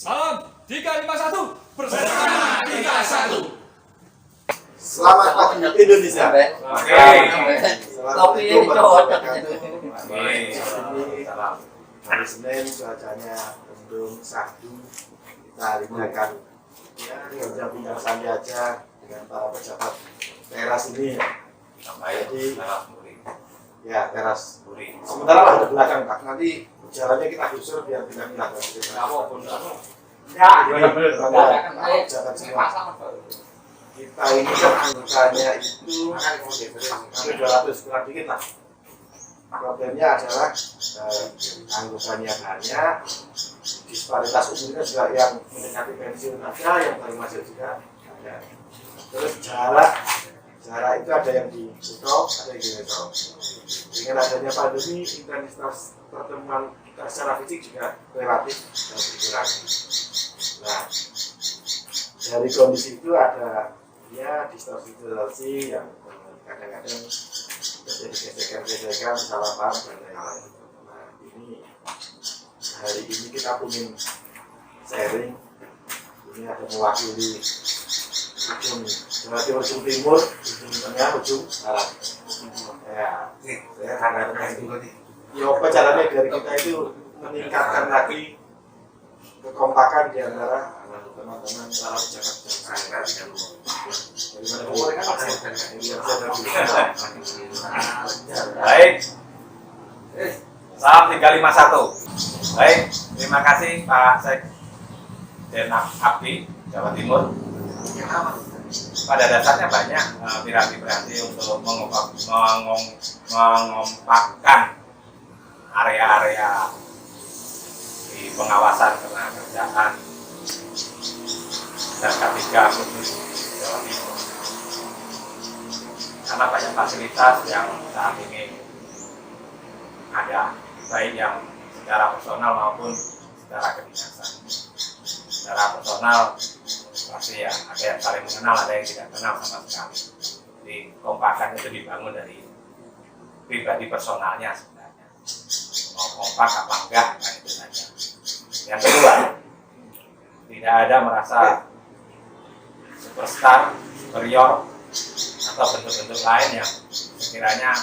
Salam 351 bersama 31. Selamat pagi Indonesia. Oke. Assalamualaikum warahmatullahi Salam. Hari Senin cuacanya mendung, sahdu. Kita hari ini akan bincang-bincang santai aja dengan para pejabat teras ini. Jadi ya teras. Sementara lah di belakang Pak. Nanti jalannya kita gusur biar tidak hilang. Pejabat semua. Kita ini kan anggotanya itu hampir 200 kurang dikit lah. Problemnya adalah anggotanya banyak, disparitas umurnya juga yang mendekati pensiun ada, yang baru masuk juga ada. Terus jarak itu ada yang di Metro, ada yang di Metro. Dengan adanya pandemi, intensitas pertemuan kita secara fisik juga relatif berkurang. Nah, dari kondisi itu ada ya distorsi yang kadang-kadang terjadi gesekan-gesekan, salah paham dan lain-lain. Nah, ini hari ini kita ingin sharing. Ini ada mewakili ujung Jawa Timur, ujung timur, ujung tengah, ujung barat. Ya, saya harapkan ya apa caranya biar kita itu meningkatkan lagi kekompakan di antara teman-teman para pejabat dan Baik. Salam 351. Baik, terima kasih Pak Sekdenak Abdi Jawa Timur. Pada dasarnya banyak piranti-piranti untuk mengompakkan area-area di pengawasan ketenagakerjaan dan K3 khusus Jawa Timur. Karena banyak fasilitas yang saat ini ada, baik yang secara personal maupun secara kedinasan. Secara personal pasti ya ada yang saling mengenal, ada yang tidak kenal sama sekali. Jadi kompakan itu dibangun dari pribadi personalnya sebenarnya. Mau kompak apa enggak, kan itu saja. Yang kedua, tidak ada merasa superstar, superior, atau bentuk-bentuk lain yang sekiranya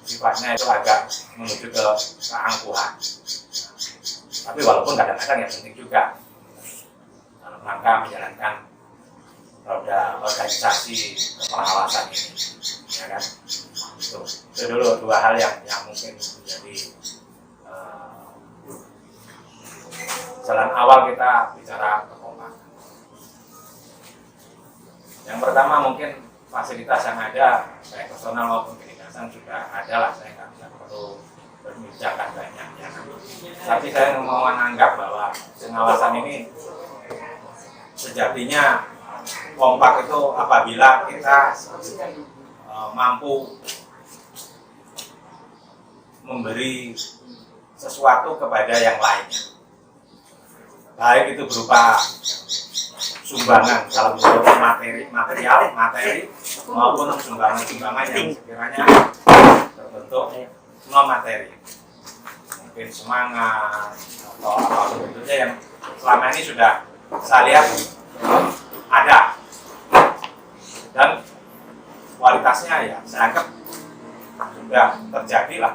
sifatnya itu agak menuju ke keangkuhan. Tapi walaupun kadang-kadang yang penting juga dalam rangka menjalankan roda organisasi pengawasan ini, ya kan? Itu dulu dua hal yang mungkin menjadi jalan awal kita bicara kekompakan. Yang pertama mungkin fasilitas yang ada, baik personal maupun kedinasan sudah ada lah, saya nggak perlu berbincangkan banyak ya. Tapi saya mau menganggap bahwa pengawasan ini sejatinya kompak itu apabila kita mampu memberi sesuatu kepada yang lainnya, baik itu berupa sumbangan dalam bentuk materi maupun sumbangan yang sekiranya berbentuk non materi, mungkin semangat atau apapun bentuknya yang selama ini sudah saya lihat ada dan kualitasnya ya saya anggap sudah terjadi lah.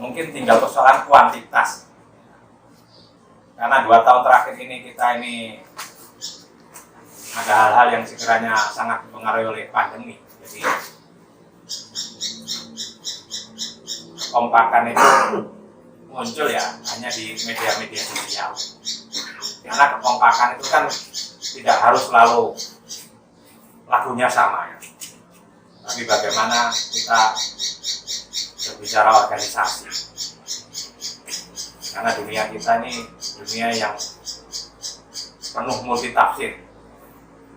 Mungkin tinggal persoalan kuantitas. Karena 2 tahun terakhir ini kita ini ada hal-hal yang sekiranya sangat dipengaruhi oleh pandemi. Jadi kompakan itu muncul ya hanya di media-media sosial. Karena kekompakan itu kan tidak harus selalu lagunya sama ya. Tapi bagaimana kita berbicara organisasi. Karena dunia kita ini dunia yang penuh multitafsir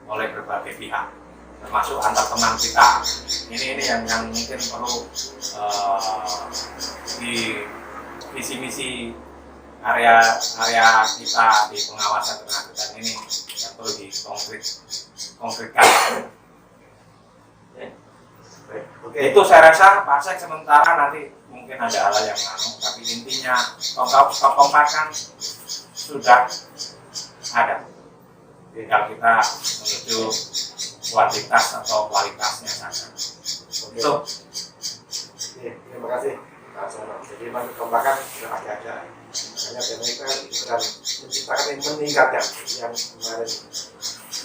oleh berbagai pihak, termasuk antar teman kita. Ini yang mungkin perlu di visi-misi area kita di pengawasan ketenagakerjaan ini yang perlu konkretkan. Oke. Itu saya rasa Pak Sek sementara nanti mungkin ada hal yang tapi intinya kekompakan sudah ada. Tinggal kita menuju kuantitas atau kualitasnya saja. Oke. Oke, terima kasih. Nah, jadi memang kekompakan sudah pasti ada. Makanya kita sedang menciptakan yang meningkatkan yang kemarin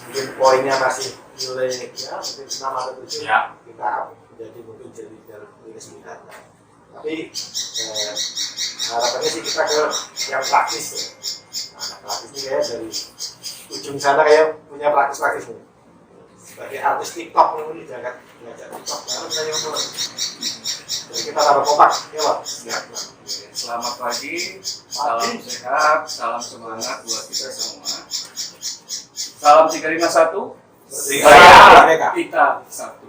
mungkin poinnya masih nilai ya mungkin 6 atau 7 Ya. kita up menjadi mungkin jadi nilai 9. Tapi harapannya sih kita ke yang praktis ya. Nah, praktis ini kayak dari ujung sana kayak punya praktis nih. Sebagai artis TikTok ini jangan belajar TikTok baru saya ngomong. Jadi kita tambah kompak, ya Pak. Siap. Selamat pagi, salam sehat, salam semangat buat kita semua. Salam 351. Kita satu.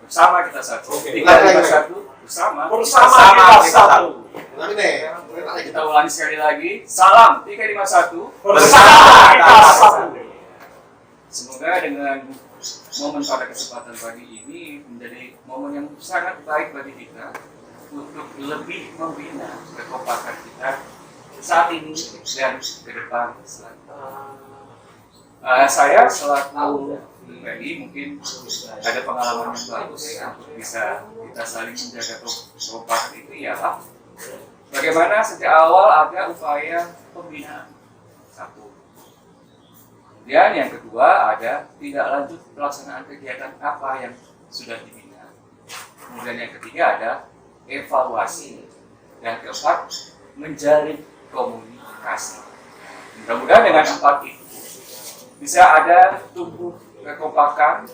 Bersama kita satu. Oke. 351 bersama. Bersama kita satu. Nanti nih, Kita ulangi sekali lagi. Salam 351. bersama kita satu. Semoga dengan momen pada kesempatan pagi ini menjadi momen yang sangat baik bagi kita untuk lebih membina kekompakan kita saat ini dan ke depan selanjutnya. Saya selaku pribadi mungkin ada pengalaman yang bagus untuk bisa kita saling menjaga kekompakan itu ya Pak. Bagaimana sejak awal ada upaya pembinaan satu. Kemudian yang kedua ada tidak lanjut pelaksanaan kegiatan apa yang sudah dibina. Kemudian yang ketiga ada evaluasi. Yang keempat menjalin komunikasi. Mudah-mudahan dengan 4 itu bisa ada tumbuh kekompakan,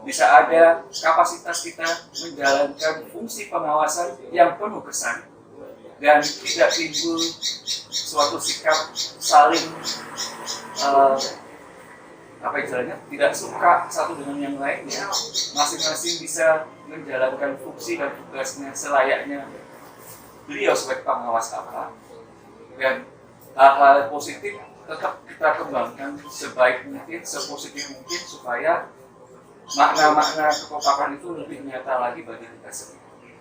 bisa ada kapasitas kita menjalankan fungsi pengawasan yang penuh kesan dan tidak timbul suatu sikap saling tidak suka satu dengan yang lainnya, masing-masing bisa menjalankan fungsi dan tugasnya selayaknya beliau sebagai pengawas apa, dan hal-hal positif tetap kita kembangkan sebaik mungkin, sepositif mungkin supaya makna-makna kekompakan itu lebih nyata lagi bagi kita sendiri.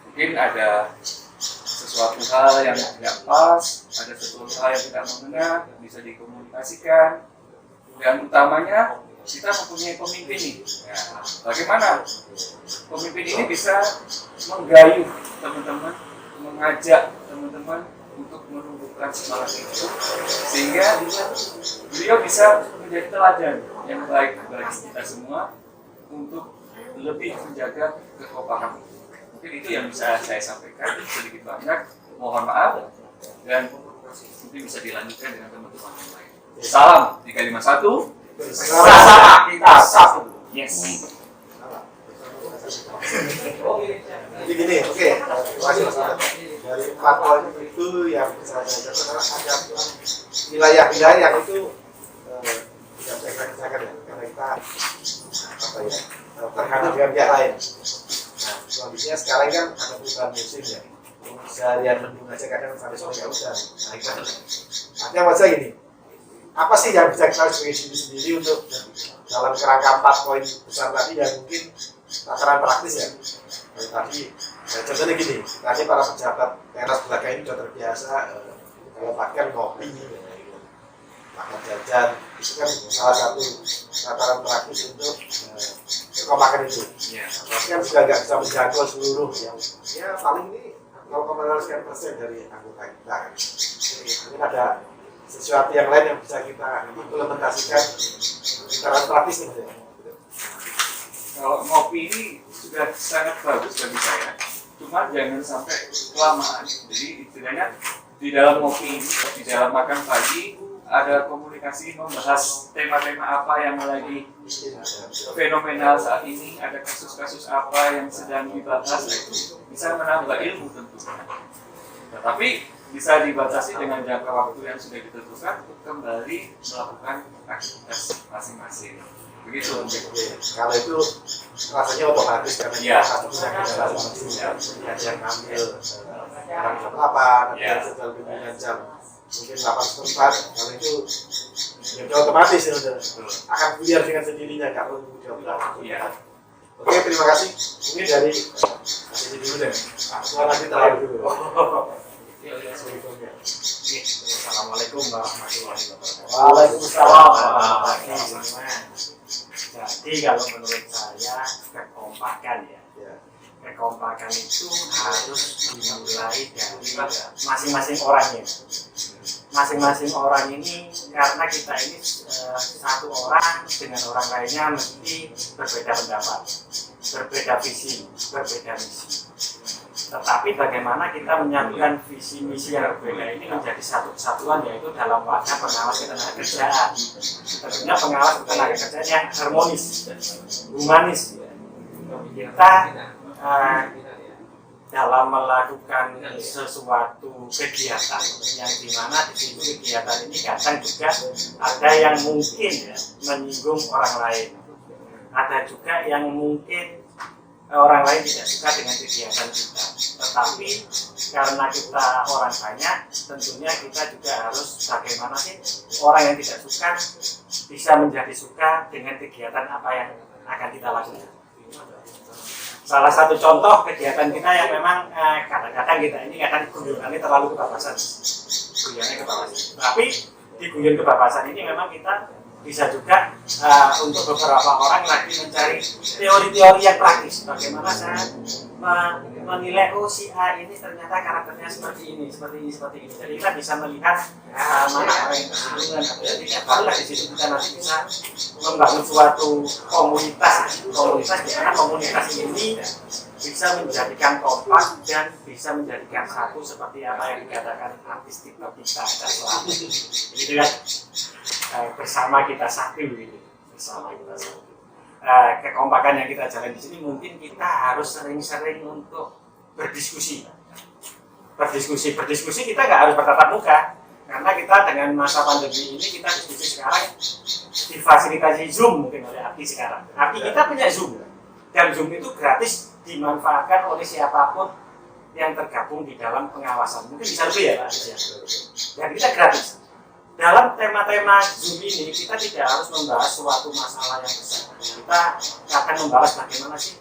Mungkin ada sesuatu hal yang tidak pas, ada sesuatu hal yang tidak mengenal, bisa dikomunikasikan. Dan utamanya kita mempunyai pemimpin nih. Ya, bagaimana pemimpin ini bisa menggayuh teman-teman, mengajak teman-teman untuk menumbuhkan semangat itu, sehingga beliau bisa menjadi teladan yang baik bagi kita semua untuk lebih menjaga kekompakan. Mungkin itu yang bisa saya sampaikan, sedikit banyak. Mohon maaf dan mungkin bisa dilanjutkan dengan teman-teman yang lain. Salam 351. Bersama kita satu. Yes. Jadi gini, oke. Terima kasih Mas Ahmad. Dari 4 poin itu yang saya catat ada wilayah-wilayah yang itu tidak bisa kita kerjakan ya, karena kita terkadang dengan pihak lain. Nah, kondisinya sekarang kan ada perubahan musim ya. Seharian mendung aja kadang sampai sore nggak hujan. Nah, itu artinya maksudnya gini. Apa sih yang bisa kita sebagai diri sendiri untuk dalam kerangka 4 poin besar tadi yang mungkin tataran praktis ya. Tadi contohnya gini, tadi para pejabat teras belakang ini sudah terbiasa kalau makan ngopi, makan jajan, itu kan salah satu tataran praktis untuk kekompakan itu. Tapi kan juga nggak bisa menjangkau seluruh yang ya paling ini 0,0% dari anggota kita kan. Mungkin ada sesuatu yang lain yang bisa kita implementasikan secara praktis nih. Kalau ngopi ini sudah sangat bagus bagi saya, cuma jangan sampai kelamaan. Jadi istilahnya di dalam ngopi ini, di dalam makan pagi ada komunikasi membahas tema-tema apa yang lagi fenomenal saat ini, ada kasus-kasus apa yang sedang dibahas, itu bisa menambah ilmu tentunya. Tetapi bisa dibatasi dengan jangka waktu yang sudah ditentukan untuk kembali melakukan aktivitas masing-masing. Begitu mungkin. Kalau itu rasanya otomatis karena Ya. satu punya kendala masing-masing. Ada yang ngambil orang jam 8, ada yang sedang bimbingan jam mungkin 8:04. Kalau itu ya udah otomatis ya udah akan buyar dengan sendirinya, nggak perlu jam berapa. Iya. Oke, terima kasih. Mungkin dari sini dulu deh. Soal nanti terakhir dulu. Assalamualaikum warahmatullahi wabarakatuh. Waalaikumsalam. Jadi kalau menurut saya kekompakan ya. Ya. Kekompakan itu harus dimulai dari masing-masing orangnya. Masing-masing orang ini, karena kita ini satu orang dengan orang lainnya mesti berbeda pendapat, berbeda visi, berbeda misi. Tetapi bagaimana kita menyatukan visi misi yang berbeda ini menjadi satu kesatuan, yaitu dalam wadah pengawas ketenagakerjaan. Tentunya pengawas ketenagakerjaan yang harmonis, humanis. Kita dalam melakukan sesuatu kegiatan yang dimana di situ kegiatan ini kadang juga ada yang mungkin ya, menyinggung orang lain, ada juga yang mungkin orang lain tidak suka dengan kegiatan kita. Tetapi karena kita orang banyak, tentunya kita juga harus bagaimana sih orang yang tidak suka bisa menjadi suka dengan kegiatan apa yang akan kita lakukan. Salah satu contoh kegiatan kita yang memang kadang-kadang kita ini kadang guyonannya terlalu kebablasan, guyonannya kebablasan. Tapi di guyon kebablasan ini memang kita bisa juga untuk beberapa orang lagi mencari teori-teori yang praktis. Bagaimana saya menilai si A ini ternyata karakternya seperti ini. Jadi kita bisa melihat mana orang yang bersinggungan atau tidak. Barulah di situ kita nanti bisa membangun suatu komunitas di mana komunitas ini bisa menjadikan kompak dan bisa menjadikan satu seperti apa yang dikatakan artis TikTok kita selalu. Jadi kan bersama kita satu gitu. Bersama kita satu. Kekompakan yang kita jalan di sini mungkin kita harus sering-sering untuk berdiskusi kita nggak harus bertatap muka, karena kita dengan masa pandemi ini kita diskusi sekarang difasilitasi Zoom mungkin oleh API sekarang. API kita punya Zoom dan Zoom itu gratis dimanfaatkan oleh siapapun yang tergabung di dalam pengawasan. Mungkin bisa lebih ya Pak ya. Dan kita gratis. Dalam tema-tema Zoom ini kita tidak harus membahas suatu masalah yang besar. Kita akan membahas bagaimana sih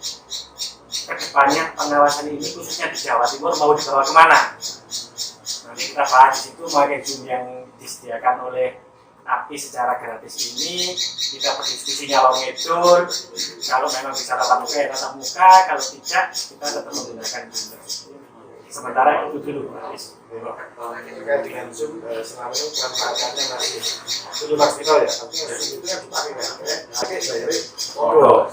kedepannya pengawasan ini khususnya di Jawa Timur mau dibawa kemana. Nanti kita bahas di situ pakai Zoom yang disediakan oleh API secara gratis ini. Kita berdiskusinya long edur. Kalau memang bisa tatap muka ya tatap muka, kalau tidak kita tetap menggunakan Zoom. Sementara itu dulu gratis. Terkait dengan Zoom, selama ini pemanfaatannya masih belum maksimal ya. Tapi yang Zoom itu yang dipakai kan, pakai bayarin setahun.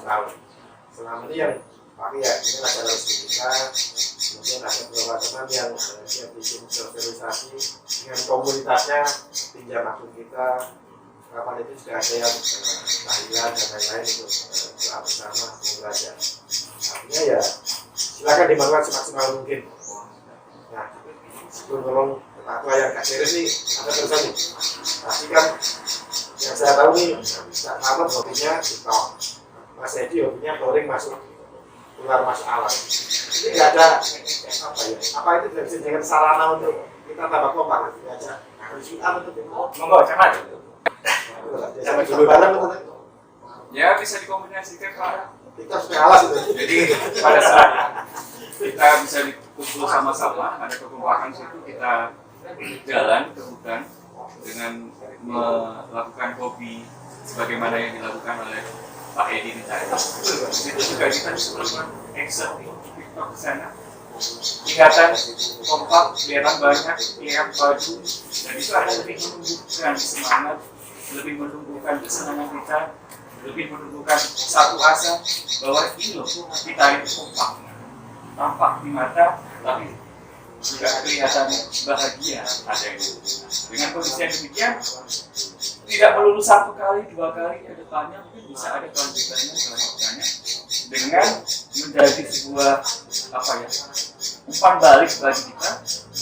Selama ini yang pakai ya, ini ada resmi kita, kemudian ada beberapa teman yang siap bikin sosialisasi dengan komunitasnya, pinjam akun kita. Kapan itu sudah ada yang tahlilan dan lain-lain itu doa bersama belajar. Artinya ya silakan dimanfaatkan semaksimal mungkin. Nah, sebelum ngomong apa yang Kak Ceres nih ada terusan nih. Pasti kan yang saya tahu nih Kak Ahmad hobinya TikTok, Mas Edi hobinya touring masuk keluar masuk alam. Ini nggak ada apa ya? Apa itu tidak bisa dengan sarana untuk kita tambah kompak? Diajak diskusi untuk Monggo jangan. sama dulu bareng. Ya bisa dikombinasikan Pak. TikTok sudah alas itu. Jadi pada saat kita bisa dikumpul sama-sama, ada kekompakan situ kita jalan ke hutan dengan melakukan hobi sebagaimana yang dilakukan oleh Pak Edi di sana. Di situ juga kita bisa melakukan action TikTok ke sana. Tingkatan kompak, kelihatan banyak, kelihatan baju, dan itu akan lebih menumbuhkan semangat, lebih menumbuhkan kesenangan kita, lebih menumbuhkan satu asa bahwa ini loh kita itu kompak, tampak di mata, tapi juga kelihatan bahagia ada itu. Dengan kondisi yang demikian, tidak melulu satu kali, dua kali ke depannya mungkin bisa ada kelanjutannya dengan menjadi sebuah umpan balik bagi kita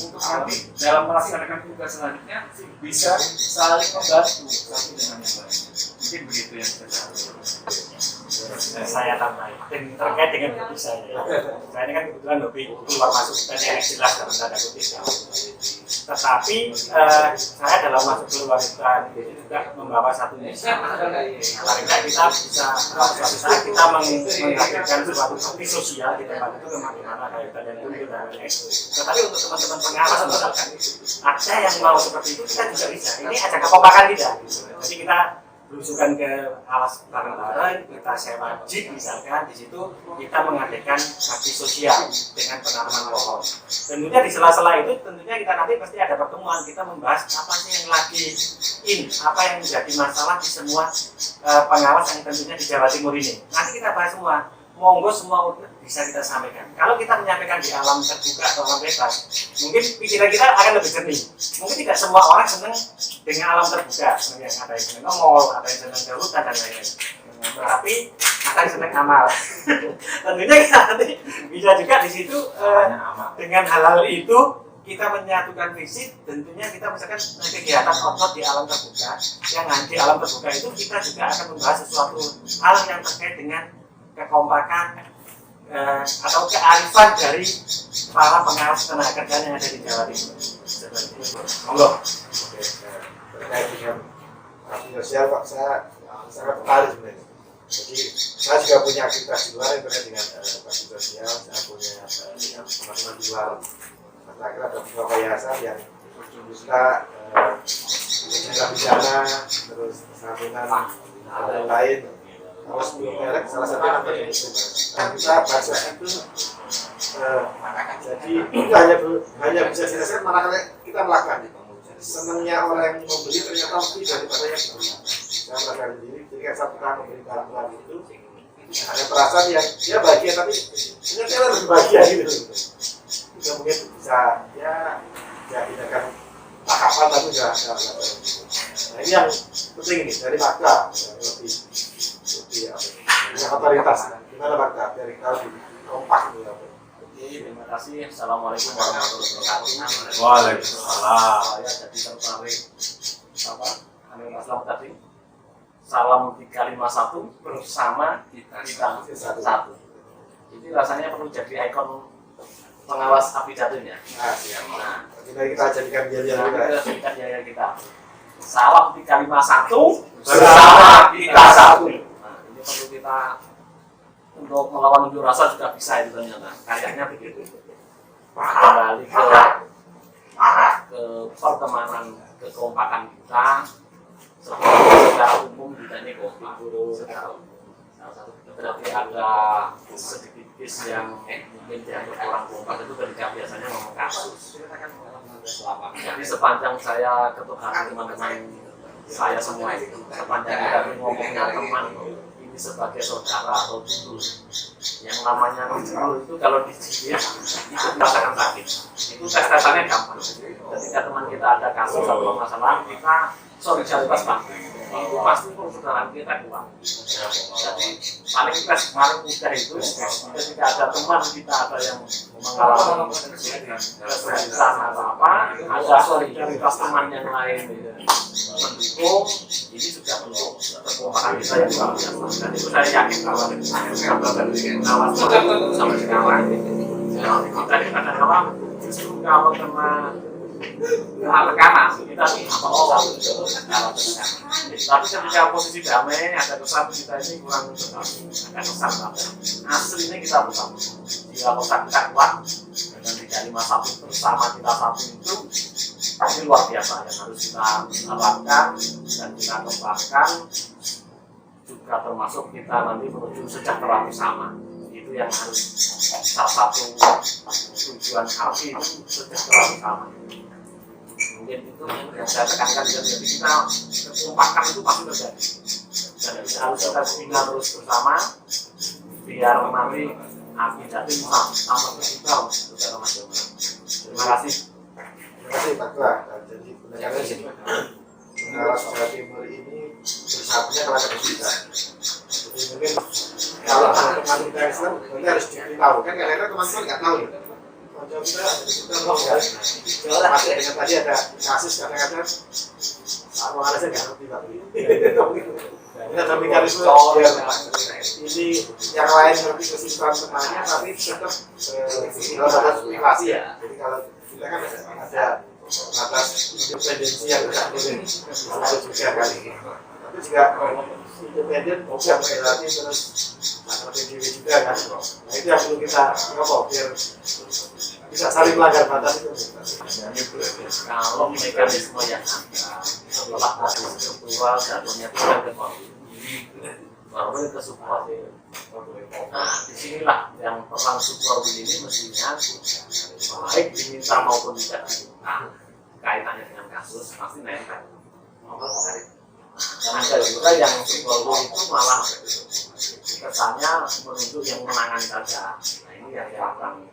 untuk nanti dalam melaksanakan tugas selanjutnya bisa saling membantu satu dengan yang lain. Mungkin begitu yang saya sampaikan. saya tambahin dan terkait dengan hobi saya ini kan kebetulan hobi keluar masuk dan yang jelas dalam tanda kutip ya. Tetapi saya dalam masuk keluar itu juga membawa satu misi. Paling tidak kita bisa suatu saat kita menghadirkan suatu hobi sosial di tempat itu kemana-mana kayak kalian tunjuk dan lain-lain. Tetapi untuk teman-teman pengawas misalkan ada yang mau seperti itu kita juga bisa. Ini ajak kekompakan kita. Jadi kita berusukan ke alas bareng-bareng, kita sewa jeep misalkan, di situ kita mengadakan bakti sosial dengan penanaman pohon. Tentunya di sela-sela itu tentunya kita nanti pasti ada pertemuan, kita membahas apa sih yang lagi apa yang menjadi masalah di semua pengawas yang tentunya di Jawa Timur ini. Nanti kita bahas semua, monggo semua bisa kita sampaikan. Kalau kita menyampaikan di alam terbuka atau alam bebas, mungkin pikiran kita akan lebih jernih. Mungkin tidak semua orang senang dengan alam terbuka, yang ada yang senang ngomol, ada yang senang ke hutan dan lain-lain. Tapi ada yang senang amal. Tentunya kita nanti bisa juga di situ dengan hal-hal itu kita menyatukan visi. Tentunya kita misalkan kegiatan outdoor di alam terbuka, yang di alam terbuka itu kita juga akan membahas sesuatu hal yang terkait dengan kekompakan atau kearifan dari para pengawas tenaga kerja yang ada di Jawa Timur. Monggo. Oke, terkait dengan bakti sosial Pak, saya sangat tertarik sebenarnya. Jadi saya juga punya aktivitas di luar yang terkait dengan bakti sosial. Saya punya dengan teman-teman di luar. Terakhir ada beberapa yayasan yang kita menjaga bencana, terus sambungan lain. Terus merek salah satu yang penting itu kita baca itu jadi itu hanya bisa dirasakan manakala kita melakukan. Senangnya orang yang membeli ternyata lebih daripada yang beli. Saya melakukan sendiri ketika saya pernah membeli barang itu ada perasaan yang dia bahagia tapi ternyata lebih bahagia gitu. Juga mungkin bisa ya tindakan takapan tapi enggak. Nah ini yang penting ini dari makna lebih otoritas. Gimana Pak? Dari kita lebih kompak itu ya. Terima kasih. Assalamualaikum warahmatullahi wabarakatuh. Waalaikumsalam. Saya jadi tertarik Mas Lam tadi. Salam 351 bersama kita satu. Ini rasanya perlu jadi ikon pengawas apidato ya. Nah, siap. Nah, kita jadikan jaya kita. Salam 351 bersama kita satu. Ini perlu kita untuk melawan unjuk rasa juga bisa itu ternyata. Kayaknya begitu. Kembali ke pertemanan, kekompakan kita. Secara umum kita ini kompak. Berarti ada sedikit case yang mungkin dianggap orang kompak itu ketika biasanya ngomong kasus. Jadi sepanjang saya ketemu teman-teman saya semua itu, sepanjang kita ngomongnya teman ini sebagai saudara atau dulur, yang namanya dulur itu kalau dijihit itu merasakan sakit. Itu tes-tesannya gampang. Ketika teman kita ada kasus atau masalah, kita solidaritas Pak. Itu pasti persaudaraan kita kuat. Jadi paling mudah itu ketika ada teman kita ada yang mengalami kesulitan atau apa, ada solidaritas teman yang lain mendukung, ini sudah bentuk kekompakan kita yang luar biasa. Dan itu saya yakin kalau pengawas sampai sekarang kita kadang-kadang justru kalau kena tekanan kita apa tapi ketika posisi damai ada kesan kita ini kurang ada kesan aslinya kita bersama jika kesan kita kuat dengan 351 bersama kita satu itu ini luar biasa yang harus kita lakukan dan kita kembangkan juga termasuk kita nanti menuju sejahtera bersama. Itu yang harus salah satu tujuan kami itu sejahtera bersama. Mungkin itu yang saya tekankan, jadi kita kekompakan itu pasti terjadi dan harus kita bina terus bersama biar nanti api Jatim tambah berkembang secara nasional. Terima kasih. Terima kasih Pak Ketua. Jadi pendengarnya sini pengawas Jawa Timur ini bersatunya kalau ada kita. Jadi mungkin kalau teman-teman kita Islam nanti harus diberitahu kan kadang-kadang teman-teman nggak tahu ya. Kalau kita mau nggak masih dengan tadi ada kasus kadang-kadang apa alasan nggak ngerti Pak. Kita mekanisme biar ini yang lain lebih kesimpulan temannya tapi tetap kalau batas privasi ya. Jadi kalau kita kan ada batas independensi yang tidak boleh disebut juga kali ini. Tapi juga independen bukan berarti terus berdiri juga kan. Nah itu yang perlu kita ngomong biar bisa saling melanggar batas itu. Kalau mekanisme yang ada setelah proses struktural jatuhnya tidak ke baru ke support. Nah disinilah yang perang support ini mestinya baik diminta maupun tidak diminta kaitannya dengan kasus pasti nempel. Dan ada juga yang support itu malah kesannya menunjuk yang menangani saja. Nah ini yang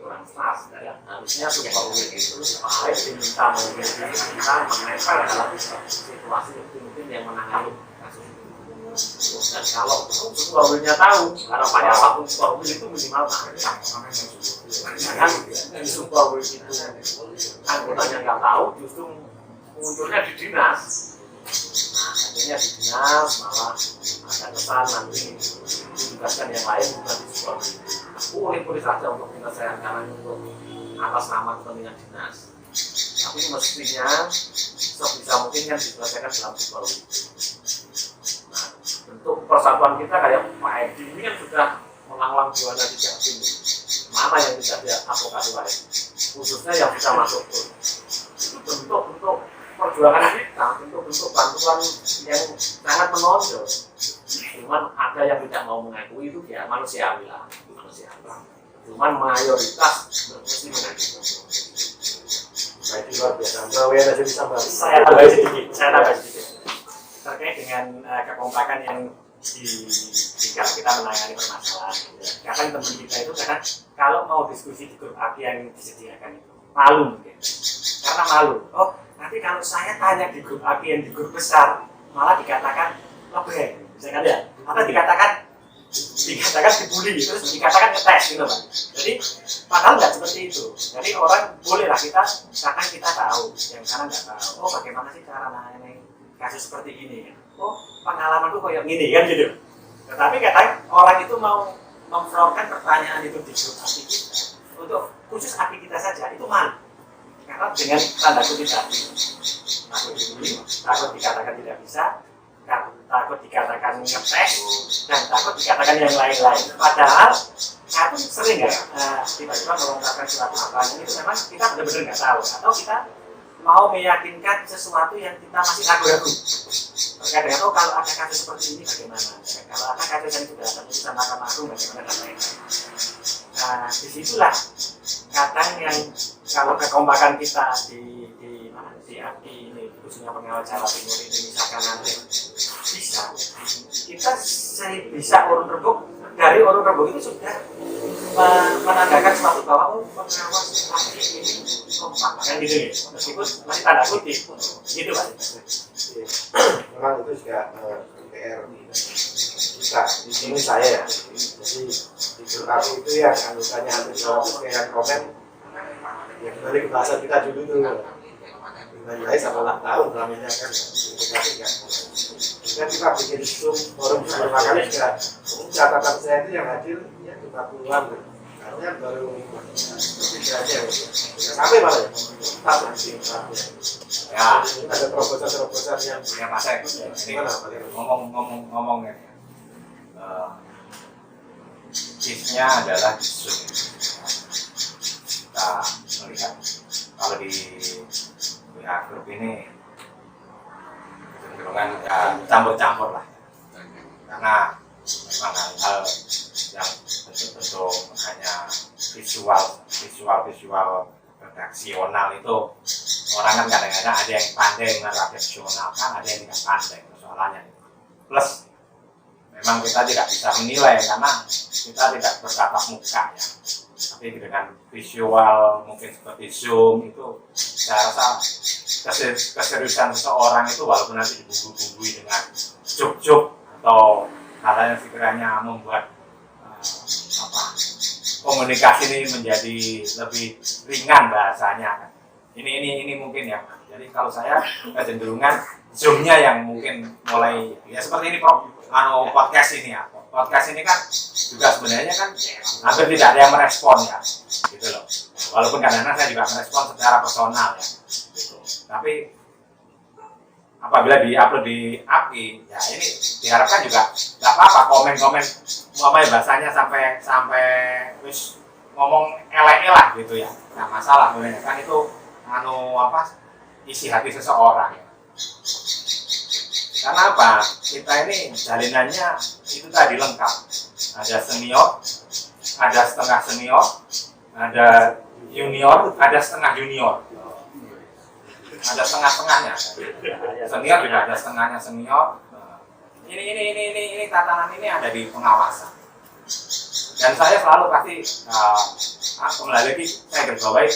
kurang pas. Harusnya support itu baik diminta maupun diminta menempel dalam situasi mungkin yang menangani kasus itu. Dan kalau superwilnya tahu, karena pada satu superwil itu minimal jangan di superwil itu anggotanya nggak tahu, justru munculnya di dinas. Nah, akhirnya di dinas malah ada kesan nanti ditugaskan yang lain bukan di superwil. Boleh saja untuk penyelesaian karena untuk atas nama kepentingan dinas. Tapi mestinya sebisa mungkin kan diselesaikan dalam superwil. Bentuk persatuan kita kayak Pak Edi ini kan sudah melanglang buana di Jatim. Mana yang bisa dia advokasi lain, khususnya yang bisa masuk pun. Itu bentuk perjuangan kita, bentuk bantuan yang sangat menonjol. Cuman ada yang tidak mau mengakui itu ya manusiawi lah, Cuman mayoritas mesti mengakui. Baik luar biasa. Mbak Wia ada bisa bahas. Saya tambah sedikit. Terkait dengan kekompakan yang kalau kita menangani permasalahan. Kadang teman kita itu kalau mau diskusi di grup API yang disediakan itu malu mungkin. Karena malu. Oh, nanti kalau saya tanya di grup API yang di grup besar malah dikatakan lebih, misalkan ya, atau dikatakan dibully, terus dikatakan ngetes gitu Pak. Jadi padahal nggak seperti itu. Jadi orang bolehlah kita kadang kita tahu, yang sekarang nggak tahu. Oh bagaimana sih cara menangani kasus seperti ini? Oh pengalaman tuh kayak gini kan gitu. Tetapi kadang orang itu mau memflorkan pertanyaan itu di grup API kita untuk khusus API kita saja itu malu. Karena dengan tanda kutip tadi takut dibully, takut dikatakan tidak bisa, takut dikatakan ngetes, dan takut dikatakan yang lain-lain. Padahal aku sering tiba-tiba melontarkan suatu pertanyaan itu memang kita benar-benar nggak tahu atau kita mau meyakinkan sesuatu yang kita masih ragu-ragu. Terkait dengan kalau ada kasus seperti ini bagaimana? Kalau ada kasus yang sudah ada putusan Mahkamah Agung bagaimana dan lain-lain. Nah disitulah kadang yang kalau kekompakan kita di API ini khususnya pengawal Jawa Timur ini misalkan nanti bisa kita bisa urun rebuk dari urun rebuk itu sudah menandakan suatu bahwa pengawas API ini kompak kan gitu ya meskipun masih tanda kutip gitu Pak. Memang itu juga PR kita di sini saya ya. Jadi di grup API itu yang anggotanya hampir 200 yang komen ya kembali ke bahasa kita dulu tuh. Nilai sama ulang tahun namanya kan kita bikin Zoom forum beberapa kali juga catatan saya itu yang hadir ya 50-an karena baru 3 aja sampai malah Ya, ada terobosan yang masa itu ngomongnya case-nya adalah isu kita melihat kalau di grup ini kecenderungan ya campur-campur lah karena memang hal yang bentuk-bentuk hanya visual redaksional itu orang kan kadang-kadang ada yang pandai meredaksionalkan, ada yang tidak pandai persoalannya plus memang kita tidak bisa menilai karena kita tidak bertatap muka ya tapi dengan visual mungkin seperti Zoom itu saya rasa keseriusan seseorang itu walaupun nanti dibumbu-bumbui dengan juk-juk atau hal yang sekiranya membuat komunikasi ini menjadi lebih ringan bahasanya kan. Ini mungkin yang Jadi kalau saya kecenderungan zoomnya yang mungkin mulai ya seperti ini podcast ini ya. Podcast ini kan juga sebenarnya kan hampir tidak ada yang merespon ya, gitu loh. Walaupun kadang-kadang saya juga merespon secara personal ya, gitu. Tapi apabila di-upload di API, ya ini diharapkan juga nggak apa-apa komen-komen, bahasanya sampai terus ngomong elek-elek gitu ya, nggak masalah sebenarnya kan itu isi hati seseorang ya. Karena apa? Kita ini jalinannya itu tadi lengkap. Ada senior, ada setengah senior, ada junior, ada setengah junior. Ada setengah-setengahnya. Senior juga ada setengahnya senior. Ini tatanan ini ada di pengawasan. Dan saya selalu pasti kembali lagi saya garisbawahi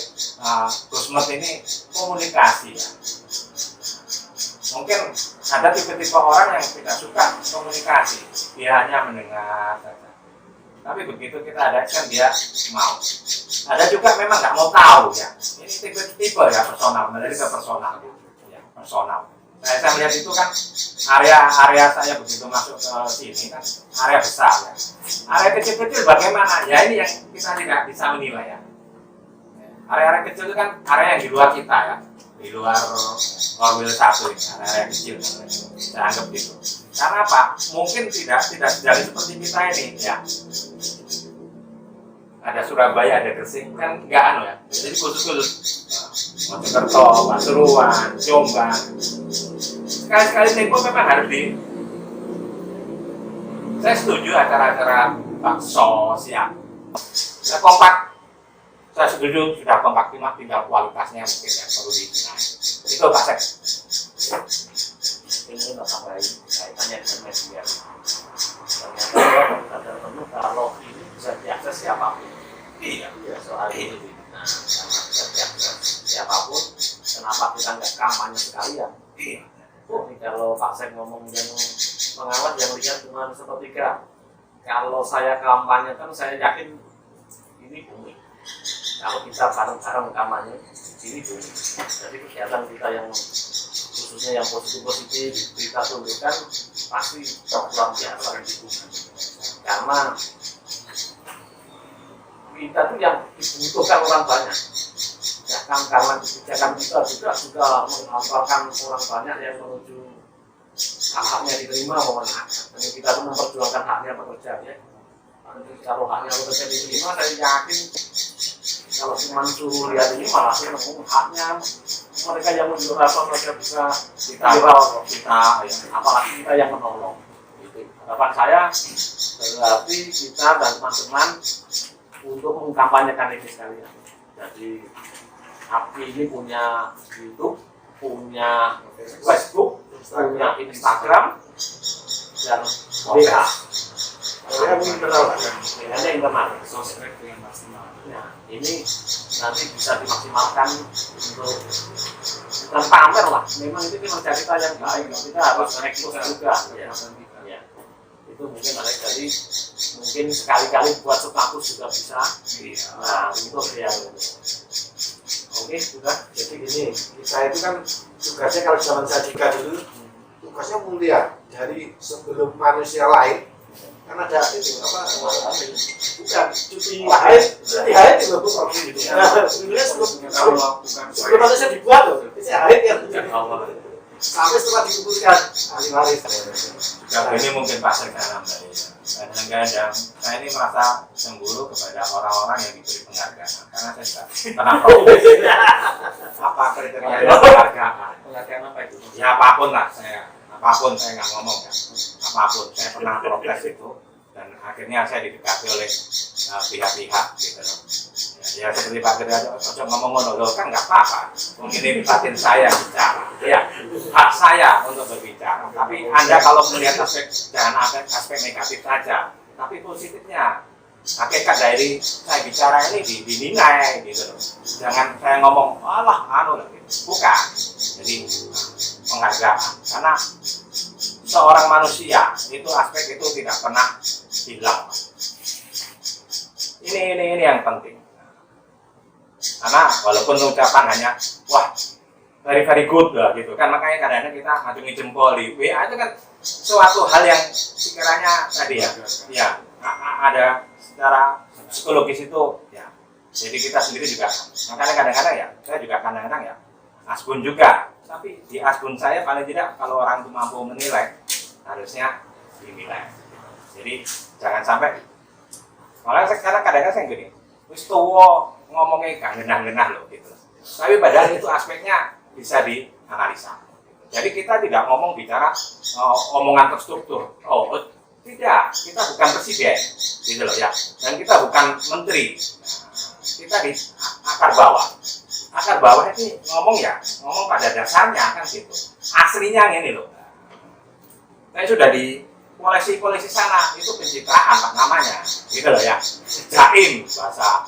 Gusmet ini komunikasi ya. Mungkin ada tipe-tipe orang yang tidak suka komunikasi, dia hanya mendengar saja. Tapi begitu kita ada action dia mau. Ada juga memang nggak mau tahu ya. Ini tipe-tipe ya personal, dari ke personal, ya, personal. Saya melihat itu kan area saya begitu masuk ke sini kan area besar ya. Area kecil-kecil bagaimana? Ya ini yang kita tidak bisa menilai ya. Area-area kecil itu kan area yang di luar kita ya. Di luar Orwell 1 ini, area kecil saya anggap gitu. Karena apa? Mungkin tidak jadi seperti kita ini ya. Ada Surabaya, ada Gresik, kan enggak ya. Jadi khusus Mojokerto, Pasuruan, Jombang. Sekali-sekali tempo memang harus saya setuju acara-acara bakso siap. Saya kompak. Saya setuju sudah kompak, tinggal kualitasnya mungkin yang perlu dinaik. Itu Pak Sek. Ini tambahin kaitannya dengan media. Ternyata tentu kalau ini bisa diakses siapapun. Iya. Soal ini. Nah, karena bisa diakses siapapun, kenapa kita nggak kampanye sekalian? Iya. Ini kalau Pak Sek ngomong yang pengamat yang lihat cuma sepertiga. Kalau saya kampanye kan saya yakin ini bumi. Kalau kita bareng-bareng kampanye, ini bumi. Jadi kegiatan kita yang khususnya yang positif kita tunjukkan pasti luar biasa didukung. Karena kita tuh yang dibutuhkan orang banyak. Ya kan karena kebijakan kita juga mengantarkan orang banyak yang menuju hak-haknya diterima memenangkan. Dan kita tuh memperjuangkan haknya pekerja ya. Kalau haknya pekerja diterima, saya yakin kalau cuma suruh lihat ini malah nemu haknya mereka yang menjual mereka bisa viral kita ya. Apalagi kita yang menolong. Itu harapan saya berarti kita dan teman-teman untuk mengkampanyekan ini sekalian. Jadi API ini punya YouTube, punya Facebook, punya Instagram, dan WA. Saya internal. Ada internal. Sosmed yang maksimal. Nah, ini nanti bisa dimaksimalkan untuk bukan pamer lah. Memang itu kinerja kita yang baik. Kita harus ekspos juga. Ya. Itu mungkin ada jadi mungkin sekali-kali buat status juga bisa. Nah, itu ya. Oke, sudah. Jadi gini, kita itu kan tugasnya kalau zaman Sadika dulu tugasnya mulia dari sebelum manusia lahir. Kan ada itu apa? Bukan cuti haid itu bukan gitu. Nah, sebenarnya sebelum manusia dibuat loh, itu haid yang sampai setelah dikumpulkan ahli waris. Kalau ini mungkin Pak Sek dari kadang-kadang saya ini merasa cemburu kepada orang-orang yang diberi penghargaan karena saya tidak pernah protes. Apa kriteria penghargaan? Penghargaan apa itu? Ya apapun lah apapun saya nggak ngomong ya. Apapun saya pernah protes itu dan akhirnya saya didekati oleh pihak-pihak gitu loh. Ya seperti Pak Gede aja, ngomong ngono kan nggak apa-apa. Mungkin ini batin saya bicara, ya hak saya untuk berbicara. Tapi Anda kalau melihat jangan aspek negatif saja, tapi positifnya. Hakikat dari saya bicara ini dinilai gitu loh. Jangan saya ngomong alah bukan. Jadi penghargaan karena seorang manusia itu aspek itu tidak pernah hilang. Ini yang penting. Karena walaupun ucapan hanya wah very good lah gitu kan. Makanya kadang-kadang kita ngacungi jempol di WA itu kan suatu hal yang sekiranya tadi ya ada secara psikologis itu ya. Jadi kita sendiri juga, makanya kadang-kadang ya saya juga kadang-kadang ya asbun juga. Tapi di asbun saya paling tidak kalau orang itu mampu menilai harusnya dinilai. Jadi jangan sampai, malah sekarang kadang-kadang saya gini, wis tuwa ngomongnya gak genah-genah loh gitu. Tapi padahal itu aspeknya bisa dianalisa. Jadi kita tidak ngomong bicara omongan terstruktur. Oh tidak, kita bukan presiden, gitu loh ya. Dan kita bukan menteri. Kita di akar bawah. Akar bawah ini ngomong pada dasarnya kan gitu. Aslinya ini loh. Saya sudah di polisi sana itu pencitraan pak namanya, gitu loh ya. Jaim bahasa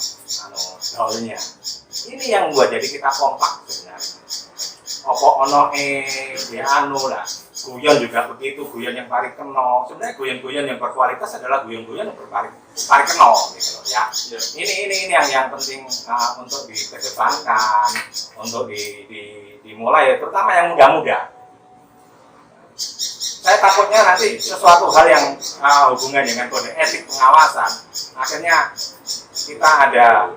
gaulnya. Ini yang membuat jadi kita kompak sebenarnya. Opo ono lah. Guyon juga begitu, guyon yang paling kena. Sebenarnya guyon-guyon yang berkualitas adalah guyon-guyon yang paling kena gitu loh ya. Ini yang penting untuk dikedepankan, untuk dimulai, terutama yang muda-muda. Saya takutnya nanti sesuatu hal yang hubungan dengan kode etik pengawasan, akhirnya kita ada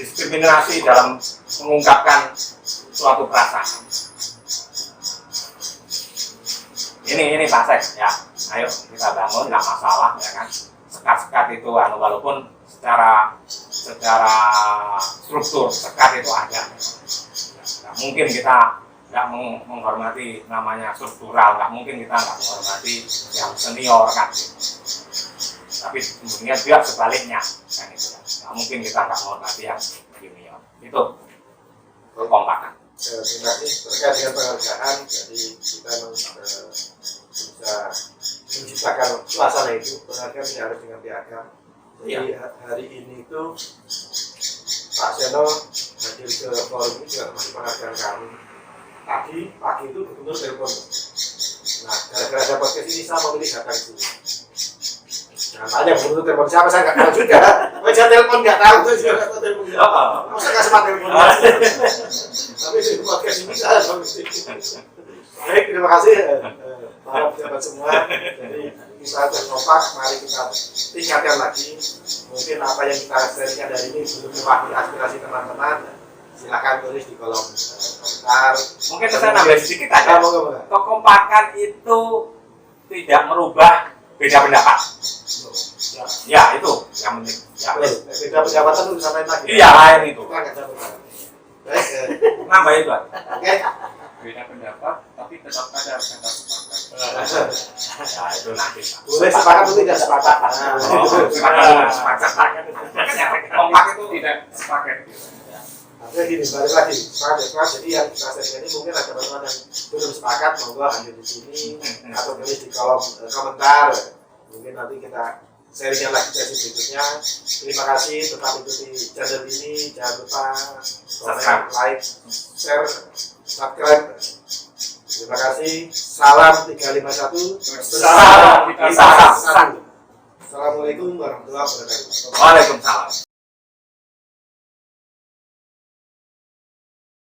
diskriminasi dalam mengungkapkan suatu perasaan. Ini Pak Sek ya, ayo kita bangun, nggak masalah ya kan. Sekat-sekat itu walaupun secara struktur sekat itu ada. Nggak mungkin kita nggak menghormati namanya struktural, nggak mungkin kita nggak menghormati yang senior kan. Tapi sebenarnya juga sebaliknya kan itu. Nggak mungkin kita nggak menghormati yang junior. Itu kekompakan. Terima kasih terkait dengan penghargaan. Jadi kita bisa menciptakan suasana itu. Penghargaan tidak harus dengan piagam. Jadi hari ini itu Pak Seno hadir ke forum ini juga masih penghargaan kami. Pagi itu betul telepon. Nah, gara-gara ada podcast ini saya memilih datang ke sini. Jangan tanya betul telepon siapa, saya nggak tahu juga. Saya telepon nggak tahu, saya juga nggak tahu telepon. Masa nggak sempat telepon? Tapi di podcast ini saya tahu. Baik, terima kasih para pejabat semua. Jadi kita kompak, mari kita tingkatkan lagi. Mungkin apa yang kita sharingkan dari ini belum mewakili aspirasi teman-teman. Silakan tulis di kolom komentar. Mungkin saya nambah sedikit aja. Kekompakan itu tidak merubah beda pendapat. Ya itu yang penting. Ya. Beda pendapat itu bisa lain lagi. Iya lain itu. Baik, nambah itu. Oke. Beda pendapat, tapi tetap ada kata sepakat. Ya itu nanti. Boleh sepakat atau tidak sepakat. Sepakat. Kompak itu tidak sepakat. Artinya gini, balik lagi, sepakat. Jadi yang kita sharing ini mungkin ada teman-teman yang belum sepakat, monggo hadir di sini atau tulis di kolom komentar. Mungkin nanti kita sharingnya lagi sesi berikutnya. Terima kasih, tetap ikuti channel ini. Jangan lupa comment, like, share, subscribe. Terima kasih. Salam 351. Salam. Assalamualaikum warahmatullahi wabarakatuh. Waalaikumsalam.